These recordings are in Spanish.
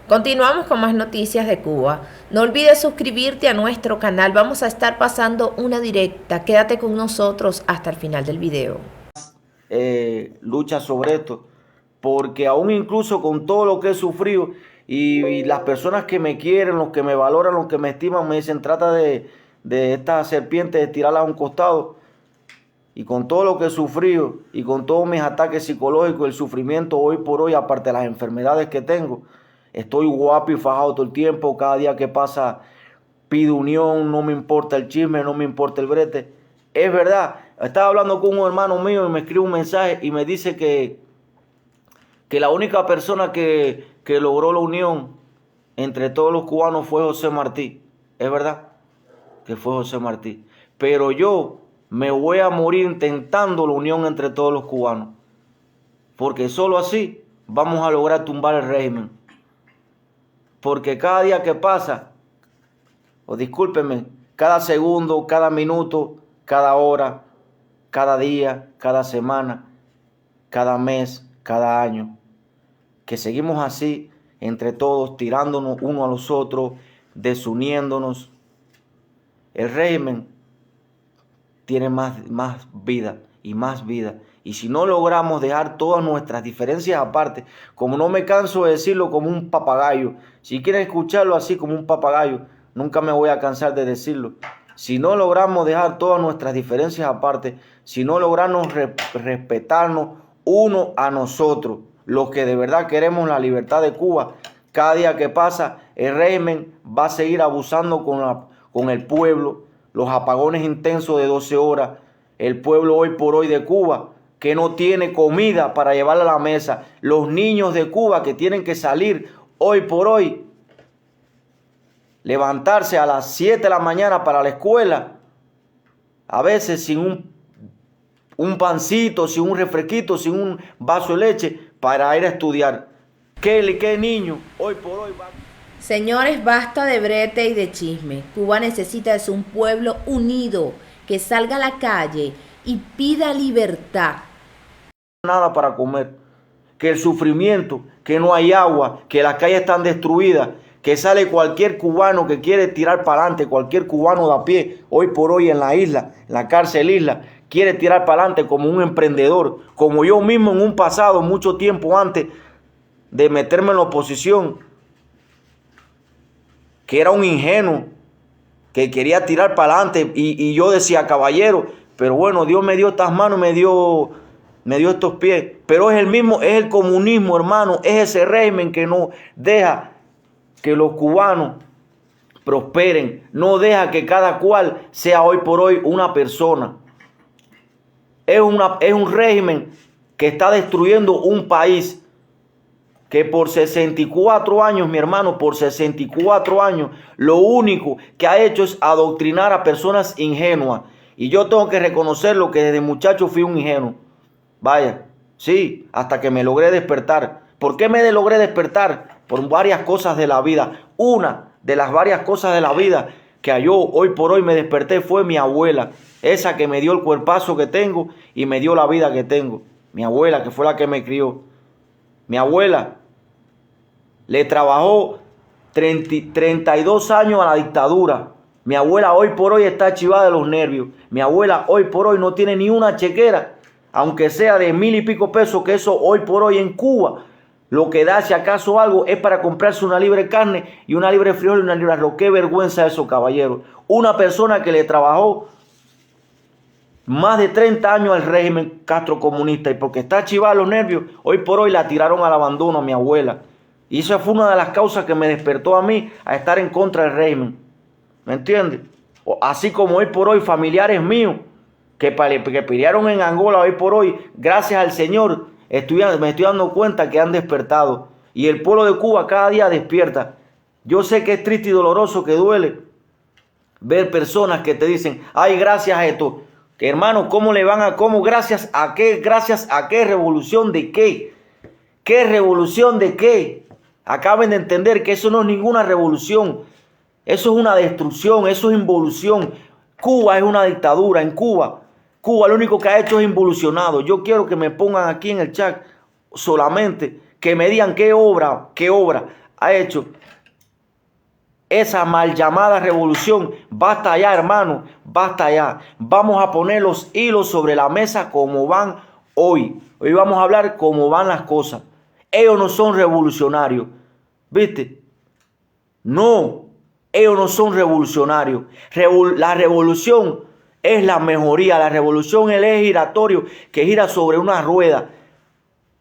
Continuamos con más noticias de Cuba. No olvides suscribirte a nuestro canal. Vamos a estar pasando una directa. Quédate con nosotros hasta el final del video. Lucha sobre esto, porque aún incluso con todo lo que he sufrido y las personas que me quieren, los que me valoran, los que me estiman, me dicen trata de esta serpiente de tirarla a un costado. Y con todo lo que he sufrido y con todos mis ataques psicológicos, el sufrimiento hoy por hoy, aparte de las enfermedades que tengo, estoy guapo y fajado todo el tiempo. Cada día que pasa pido unión, no me importa el chisme, no me importa el brete. Es verdad, estaba hablando con un hermano mío y me escribe un mensaje y me dice que la única persona que logró la unión entre todos los cubanos fue José Martí. Es verdad que fue José Martí. Pero yo me voy a morir intentando la unión entre todos los cubanos. Porque solo así vamos a lograr tumbar el régimen. Porque cada día que pasa, o discúlpenme, cada segundo, cada minuto, cada hora, cada día, cada semana, cada mes, cada año, que seguimos así entre todos, tirándonos uno a los otros, desuniéndonos, el régimen tiene más vida y más vida. Y si no logramos dejar todas nuestras diferencias aparte, como no me canso de decirlo como un papagayo, si quieren escucharlo así como un papagayo, nunca me voy a cansar de decirlo. Si no logramos dejar todas nuestras diferencias aparte, si no logramos respetarnos uno a nosotros, los que de verdad queremos la libertad de Cuba, cada día que pasa el régimen va a seguir abusando con el pueblo. Los apagones intensos de 12 horas, el pueblo hoy por hoy de Cuba que no tiene comida para llevar a la mesa, los niños de Cuba que tienen que salir hoy por hoy, levantarse a las 7 de la mañana para la escuela, a veces sin un pancito, sin un refresquito, sin un vaso de leche para ir a estudiar. ¿Qué niño hoy por hoy va? Señores, basta de brete y de chisme. Cuba necesita es un pueblo unido, que salga a la calle y pida libertad. Nada para comer, que el sufrimiento, que no hay agua, que las calles están destruidas, que sale cualquier cubano que quiere tirar para adelante, cualquier cubano de a pie, hoy por hoy en la isla, en la cárcel isla, quiere tirar para adelante como un emprendedor, como yo mismo en un pasado, mucho tiempo antes de meterme en la oposición, que era un ingenuo, que quería tirar para adelante y yo decía, caballero, pero bueno, Dios me dio estas manos, me dio estos pies, pero es el mismo, es el comunismo, hermano, es ese régimen que no deja que los cubanos prosperen, no deja que cada cual sea hoy por hoy una persona. Es un régimen que está destruyendo un país que por 64 años, mi hermano, por 64 años, lo único que ha hecho es adoctrinar a personas ingenuas. Y yo tengo que reconocerlo que desde muchacho fui un ingenuo. Vaya, sí, hasta que me logré despertar. ¿Por qué me logré despertar? Por varias cosas de la vida. Una de las varias cosas de la vida que yo hoy por hoy me desperté fue mi abuela. Esa que me dio el cuerpazo que tengo y me dio la vida que tengo. Mi abuela, que fue la que me crió. Mi abuela le trabajó 32 años a la dictadura. Mi abuela hoy por hoy está chivada de los nervios. Mi abuela hoy por hoy no tiene ni una chequera, aunque sea de 1000 y pico pesos, que eso hoy por hoy en Cuba, lo que da si acaso algo es para comprarse una libre carne y una libre frijol y una libre arroz. Qué vergüenza eso, caballeros. Una persona que le trabajó más de 30 años al régimen castrocomunista y porque está chivada de los nervios, hoy por hoy la tiraron al abandono a mi abuela. Y esa fue una de las causas que me despertó a mí a estar en contra del régimen. ¿Me entiendes? Así como hoy por hoy familiares míos que pelearon en Angola hoy por hoy, gracias al Señor, me estoy dando cuenta que han despertado. Y el pueblo de Cuba cada día despierta. Yo sé que es triste y doloroso, que duele ver personas que te dicen, ay, gracias a esto. Que hermano, ¿cómo le van a, cómo, gracias a qué, revolución de qué? ¿Qué revolución de qué? Acaben de entender que eso no es ninguna revolución. Eso es una destrucción, eso es involución. Cuba es una dictadura. En Cuba lo único que ha hecho es involucionado. Yo quiero que me pongan aquí en el chat solamente que me digan qué obra ha hecho esa mal llamada revolución. Basta ya, hermano, basta ya. Vamos a poner los hilos sobre la mesa como van hoy. Hoy vamos a hablar cómo van las cosas. Ellos no son revolucionarios, ¿viste? No, ellos no son revolucionarios. La revolución es la mejoría. La revolución es el eje giratorio que gira sobre una rueda.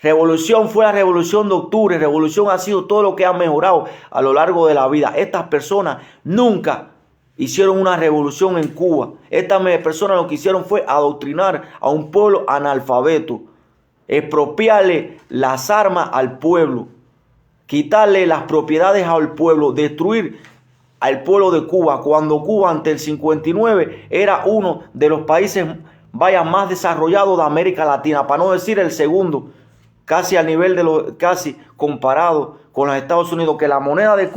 Revolución fue la revolución de octubre. Revolución ha sido todo lo que ha mejorado a lo largo de la vida. Estas personas nunca hicieron una revolución en Cuba. Estas personas lo que hicieron fue adoctrinar a un pueblo analfabeto, expropiarle las armas al pueblo, quitarle las propiedades al pueblo, destruir al pueblo de Cuba, cuando Cuba ante el 59 era uno de los países más desarrollados de América Latina, para no decir el segundo, casi al nivel de casi comparado con los Estados Unidos, que la moneda de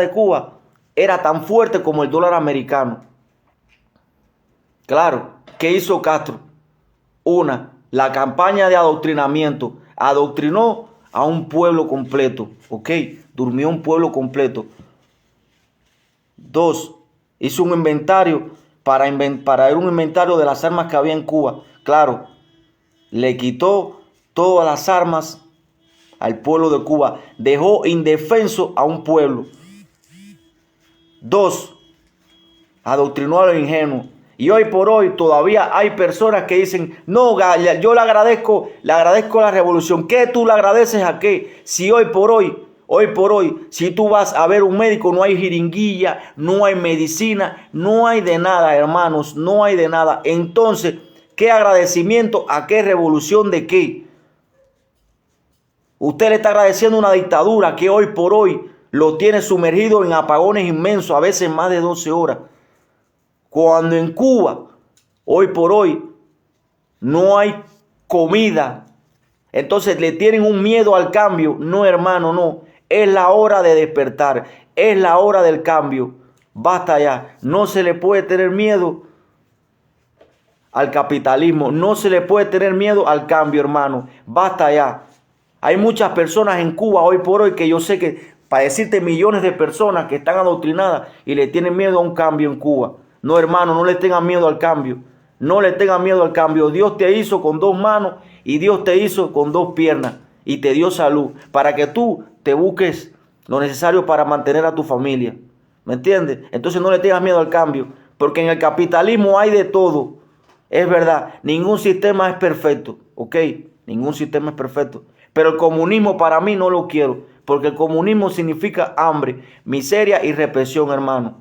Cuba era tan fuerte como el dólar americano. Claro, ¿qué hizo Castro? La campaña de adoctrinamiento. Adoctrinó a un pueblo completo, ¿ok? Durmió un pueblo completo. 2, hizo un inventario para un inventario de las armas que había en Cuba. Claro, le quitó todas las armas al pueblo de Cuba. Dejó indefenso a un pueblo. 2, adoctrinó a los ingenuos. Y hoy por hoy todavía hay personas que dicen, no, yo le agradezco la revolución. ¿Qué tú le agradeces a qué? Si hoy por hoy, si tú vas a ver un médico, no hay jeringuilla, no hay medicina, no hay de nada, hermanos, no hay de nada. Entonces, ¿qué agradecimiento a qué revolución de qué? Usted le está agradeciendo una dictadura que hoy por hoy lo tiene sumergido en apagones inmensos, a veces más de 12 horas. Cuando en Cuba, hoy por hoy, no hay comida. Entonces le tienen un miedo al cambio. No, hermano, no. Es la hora de despertar. Es la hora del cambio. Basta ya. No se le puede tener miedo al capitalismo. No se le puede tener miedo al cambio, hermano. Basta ya. Hay muchas personas en Cuba hoy por hoy que yo sé que, para decirte, millones de personas que están adoctrinadas y le tienen miedo a un cambio en Cuba. No, hermano, no le tengan miedo al cambio. No le tengan miedo al cambio. Dios te hizo con 2 manos y Dios te hizo con 2 piernas y te dio salud para que tú te busques lo necesario para mantener a tu familia. ¿Me entiendes? Entonces no le tengas miedo al cambio, porque en el capitalismo hay de todo. Es verdad, ningún sistema es perfecto, ¿ok? Ningún sistema es perfecto. Pero el comunismo para mí no lo quiero, porque el comunismo significa hambre, miseria y represión, hermano.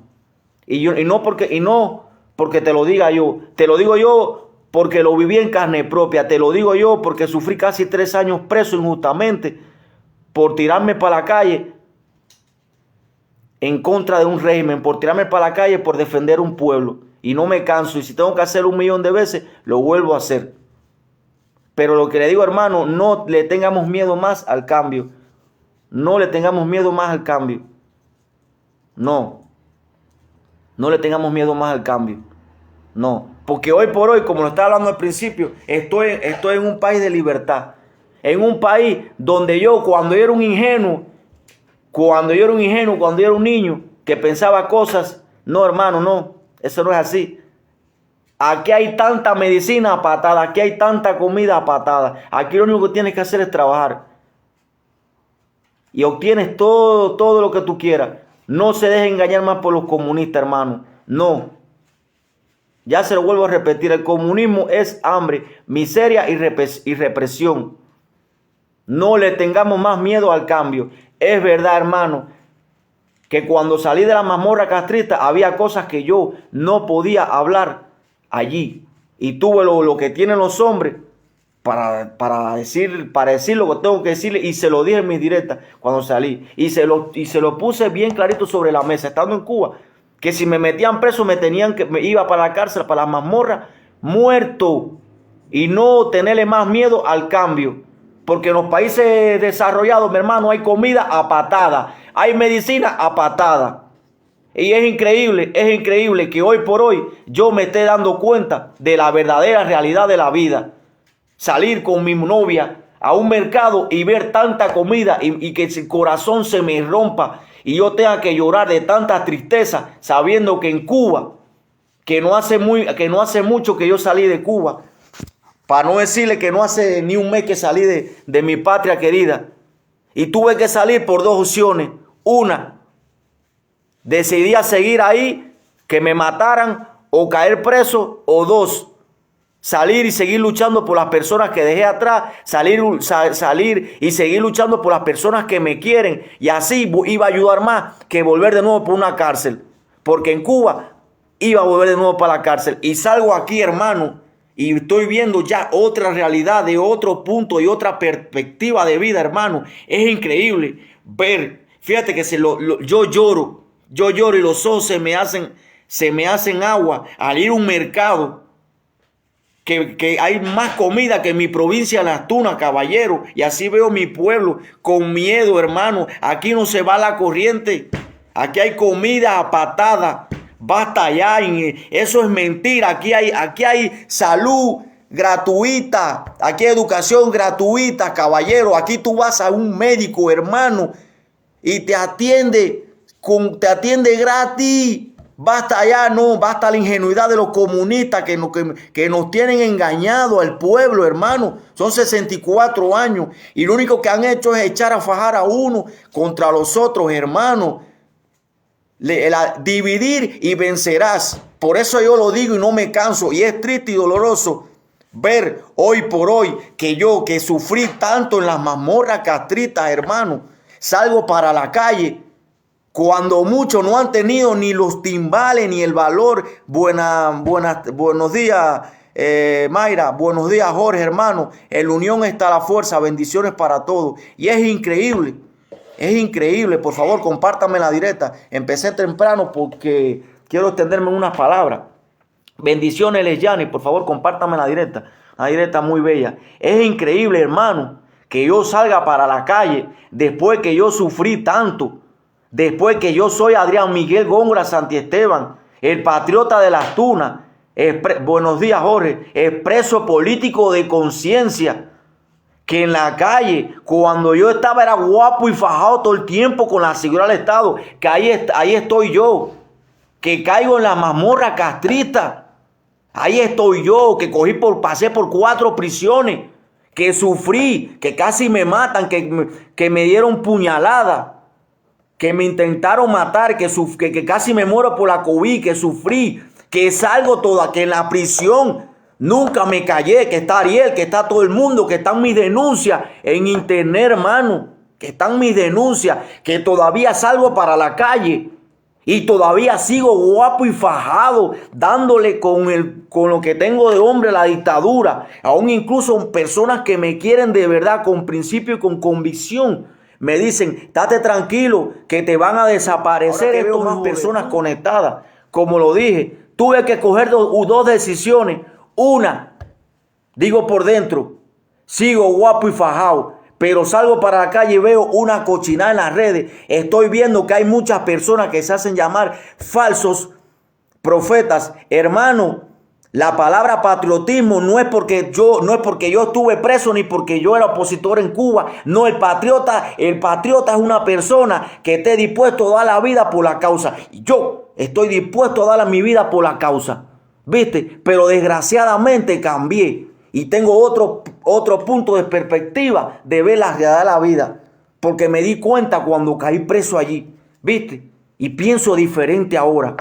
Y no porque te lo diga yo, te lo digo yo porque lo viví en carne propia, te lo digo yo porque sufrí casi 3 años preso injustamente por tirarme para la calle en contra de un régimen, por tirarme para la calle por defender un pueblo. Y no me canso, y si tengo que hacerlo 1.000.000 de veces, lo vuelvo a hacer. Pero lo que le digo, hermano, no le tengamos miedo más al cambio. No le tengamos miedo más al cambio. No le tengamos miedo más al cambio. No. Porque hoy por hoy, como lo estaba hablando al principio, estoy en un país de libertad. En un país donde cuando yo era un ingenuo, cuando yo era un niño que pensaba cosas, no, hermano, no, eso no es así. Aquí hay tanta medicina a patada, aquí hay tanta comida a patada. Aquí lo único que tienes que hacer es trabajar. Y obtienes todo lo que tú quieras. No se deje engañar más por los comunistas, hermano. No. Ya se lo vuelvo a repetir. El comunismo es hambre, miseria y represión. No le tengamos más miedo al cambio. Es verdad, hermano, que cuando salí de la mazmorra castrista había cosas que yo no podía hablar allí. Y tuve lo que tienen los hombres para decir lo que tengo que decirle, y se lo dije en mis directas cuando salí. Y se lo puse bien clarito sobre la mesa, estando en Cuba, que si me metían preso me iba para la cárcel, para la mazmorra, muerto. Y no tenerle más miedo al cambio. Porque en los países desarrollados, mi hermano, hay comida a patada, hay medicina a patada. Y es increíble que hoy por hoy yo me esté dando cuenta de la verdadera realidad de la vida. Salir con mi novia a un mercado y ver tanta comida y que el corazón se me rompa y yo tenga que llorar de tanta tristeza sabiendo que en Cuba, que no hace mucho que yo salí de Cuba, para no decirle que no hace ni un mes que salí de mi patria querida, y tuve que salir por dos opciones. Una, decidí a seguir ahí, que me mataran o caer preso, o dos, salir y seguir luchando por las personas que dejé atrás, salir y seguir luchando por las personas que me quieren, y así iba a ayudar más que volver de nuevo por una cárcel, porque en Cuba iba a volver de nuevo para la cárcel. Y salgo aquí, hermano, y estoy viendo ya otra realidad, de otro punto y otra perspectiva de vida, hermano. Es increíble ver, fíjate que yo lloro y los ojos se me hacen agua al ir a un mercado que hay más comida que en mi provincia Las Tunas, caballero, y así veo mi pueblo con miedo, hermano. Aquí no se va la corriente, aquí hay comida a patada. Basta ya, eso es mentira. Aquí hay salud gratuita, aquí hay educación gratuita, caballero. Aquí tú vas a un médico, hermano, y te atiende gratis. Basta ya, no, basta la ingenuidad de los comunistas que nos tienen engañado al pueblo, hermano. Son 64 años y lo único que han hecho es echar a fajar a uno contra los otros, hermano. Dividir y vencerás. Por eso yo lo digo y no me canso. Y es triste y doloroso ver hoy por hoy que yo, que sufrí tanto en las mazmorras castritas, hermano, salgo para la calle cuando muchos no han tenido ni los timbales ni el valor. Buenos días, Mayra. Buenos días, Jorge, hermano. En la unión está la fuerza. Bendiciones para todos. Y es increíble. Es increíble, por favor, compártame la directa. Empecé temprano porque quiero extenderme en unas palabras. Bendiciones, Leyani, por favor, compártame la directa. Una directa muy bella. Es increíble, hermano, que yo salga para la calle después que yo sufrí tanto. Después que yo soy Adrián Miguel Góngora Santiesteban, el patriota de Las Tunas. Buenos días, Jorge. Expreso político de conciencia. Que en la calle, cuando yo estaba, era guapo y fajado todo el tiempo con la seguridad del Estado. Que ahí estoy yo. Que caigo en la mazmorra castrista. Ahí estoy yo, que pasé por 4 prisiones. Que sufrí, que casi me matan, que me dieron puñalada. Que me intentaron matar, que casi me muero por la COVID, que sufrí. Que salgo toda, que en la prisión nunca me callé, que está Ariel, que está todo el mundo, que están mis denuncias en internet, hermano, que están mis denuncias, que todavía salgo para la calle y todavía sigo guapo y fajado, dándole con lo que tengo de hombre a la dictadura. Aún incluso personas que me quieren de verdad, con principio y con convicción, me dicen, estate tranquilo, que te van a desaparecer. Estas más personas conectadas. Como lo dije, tuve que coger dos decisiones. Una, digo por dentro, sigo guapo y fajado, pero salgo para la calle y veo una cochinada en las redes. Estoy viendo que hay muchas personas que se hacen llamar falsos profetas. Hermano, la palabra patriotismo no es porque yo estuve preso ni porque yo era opositor en Cuba. No, el patriota es una persona que esté dispuesto a dar la vida por la causa. Yo estoy dispuesto a dar mi vida por la causa. ¿Viste? Pero desgraciadamente cambié y tengo otro punto de perspectiva de ver la realidad de la vida, porque me di cuenta cuando caí preso allí, ¿viste? Y pienso diferente ahora.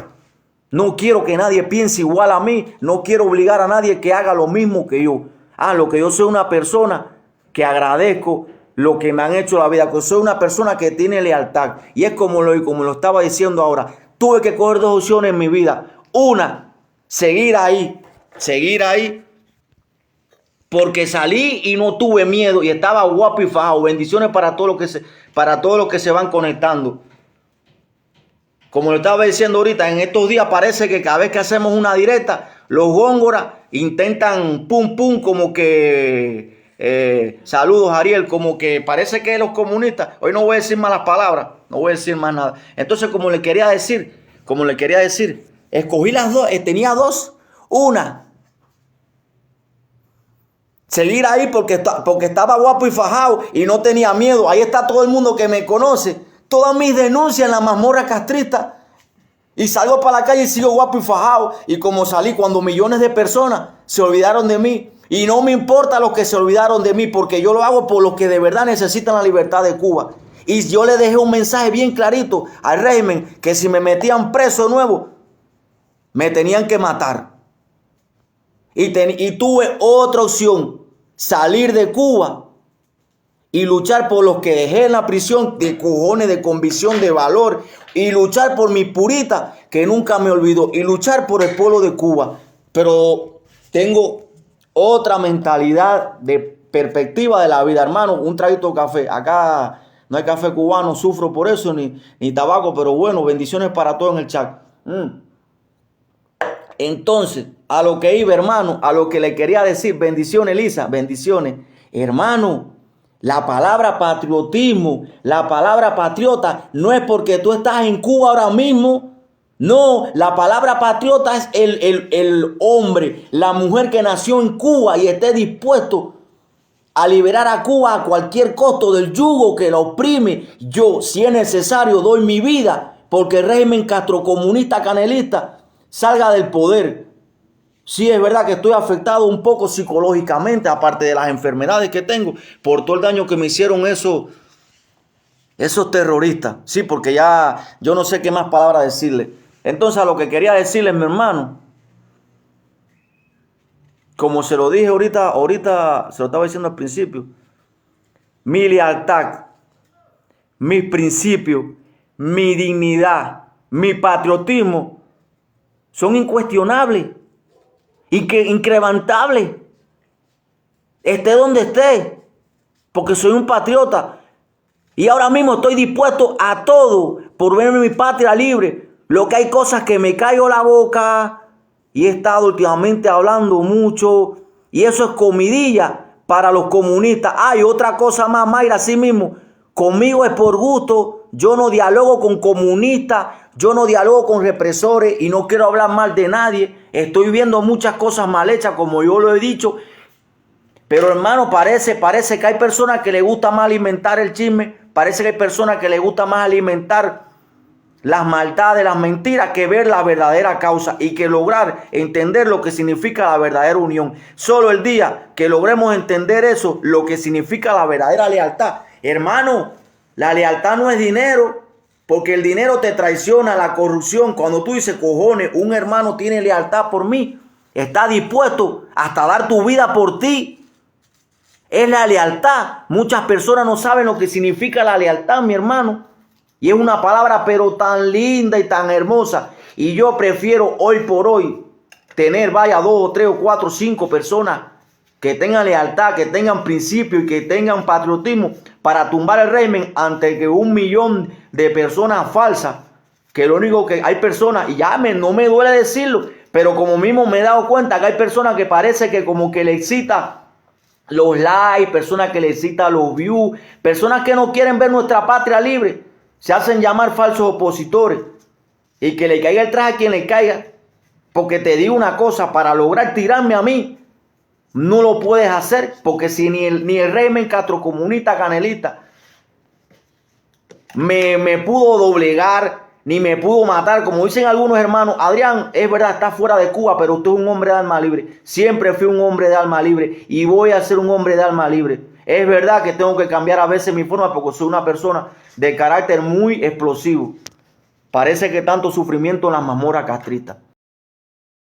No quiero que nadie piense igual a mí, no quiero obligar a nadie que haga lo mismo que yo. Lo que yo soy una persona que agradezco lo que me han hecho la vida, que soy una persona que tiene lealtad. Y es como lo estaba diciendo ahora, tuve que coger 2 opciones en mi vida. Una, seguir ahí, porque salí y no tuve miedo y estaba guapo y fajado. Bendiciones para todos los que se van conectando. Como lo estaba diciendo ahorita, en estos días parece que cada vez que hacemos una directa, los góngoras intentan pum pum, como que saludos, Ariel, como que parece que los comunistas, hoy no voy a decir malas palabras, no voy a decir más nada. Entonces, como le quería decir, escogí las dos, tenía dos. Una, Seguir ahí porque estaba guapo y fajado y no tenía miedo. Ahí está todo el mundo que me conoce. Todas mis denuncias en la mazmorra castrista. Y salgo para la calle y sigo guapo y fajado. Y como salí cuando millones de personas se olvidaron de mí. Y no me importa los que se olvidaron de mí, porque yo lo hago por los que de verdad necesitan la libertad de Cuba. Y yo le dejé un mensaje bien clarito al régimen, que si me metían preso nuevo, me tenían que matar. Y tuve otra opción, salir de Cuba y luchar por los que dejé en la prisión, de cojones, de convicción, de valor, y luchar por mi purita, que nunca me olvidó, y luchar por el pueblo de Cuba. Pero tengo otra mentalidad de perspectiva de la vida, hermano. Un traguito de café. Acá no hay café cubano, sufro por eso, ni tabaco, pero bueno, bendiciones para todos en el chat. Entonces, a lo que iba, hermano, a lo que le quería decir, bendiciones, Elisa, bendiciones. Hermano, la palabra patriotismo, la palabra patriota, no es porque tú estás en Cuba ahora mismo. No, la palabra patriota es el hombre, la mujer que nació en Cuba y esté dispuesto a liberar a Cuba a cualquier costo del yugo que la oprime. Yo, si es necesario, doy mi vida porque el régimen castrocomunista canelista salga del poder. Sí, es verdad que estoy afectado un poco psicológicamente, aparte de las enfermedades que tengo, por todo el daño que me hicieron esos terroristas. Sí, porque ya yo no sé qué más palabras decirle. Entonces, a lo que quería decirles, mi hermano, como se lo dije ahorita se lo estaba diciendo al principio, mi lealtad, mis principios, mi dignidad, mi patriotismo son incuestionables y que increvantables. Esté donde esté, porque soy un patriota. Y ahora mismo estoy dispuesto a todo por ver mi patria libre. Lo que hay cosas que me callo la boca y he estado últimamente hablando mucho. Y eso es comidilla para los comunistas. Hay otra cosa más, Mayra, así mismo. Conmigo es por gusto. Yo no dialogo con comunistas. Yo no dialogo con represores y no quiero hablar mal de nadie. Estoy viendo muchas cosas mal hechas, como yo lo he dicho. Pero hermano, parece que hay personas que les gusta más alimentar el chisme. Parece que hay personas que les gusta más alimentar las maldades, las mentiras, que ver la verdadera causa y que lograr entender lo que significa la verdadera unión. Solo el día que logremos entender eso, lo que significa la verdadera lealtad. Hermano, la lealtad no es dinero, porque el dinero te traiciona, la corrupción. Cuando tú dices, cojones, un hermano tiene lealtad por mí, está dispuesto hasta dar tu vida por ti. Es la lealtad. Muchas personas no saben lo que significa la lealtad, mi hermano. Y es una palabra pero tan linda y tan hermosa. Y yo prefiero hoy por hoy tener, 2 o 3 o 4 o 5 personas que tengan lealtad, que tengan principio y que tengan patriotismo para tumbar el régimen, ante que 1 millón de personas falsas. Que lo único que hay personas, y ya no me duele decirlo, pero como mismo me he dado cuenta que hay personas que parece que como que le excita los likes, personas que le excitan los views, personas que no quieren ver nuestra patria libre, se hacen llamar falsos opositores. Y que le caiga el traje a quien le caiga. Porque te digo una cosa, para lograr tirarme a mí, no lo puedes hacer, porque si ni el régimen castrocomunista canelista me pudo doblegar, ni me pudo matar, como dicen algunos hermanos. Adrián, es verdad, está fuera de Cuba, pero usted es un hombre de alma libre. Siempre fui un hombre de alma libre y voy a ser un hombre de alma libre. Es verdad que tengo que cambiar a veces mi forma, porque soy una persona de carácter muy explosivo. Parece que tanto sufrimiento en las mazmorras castristas.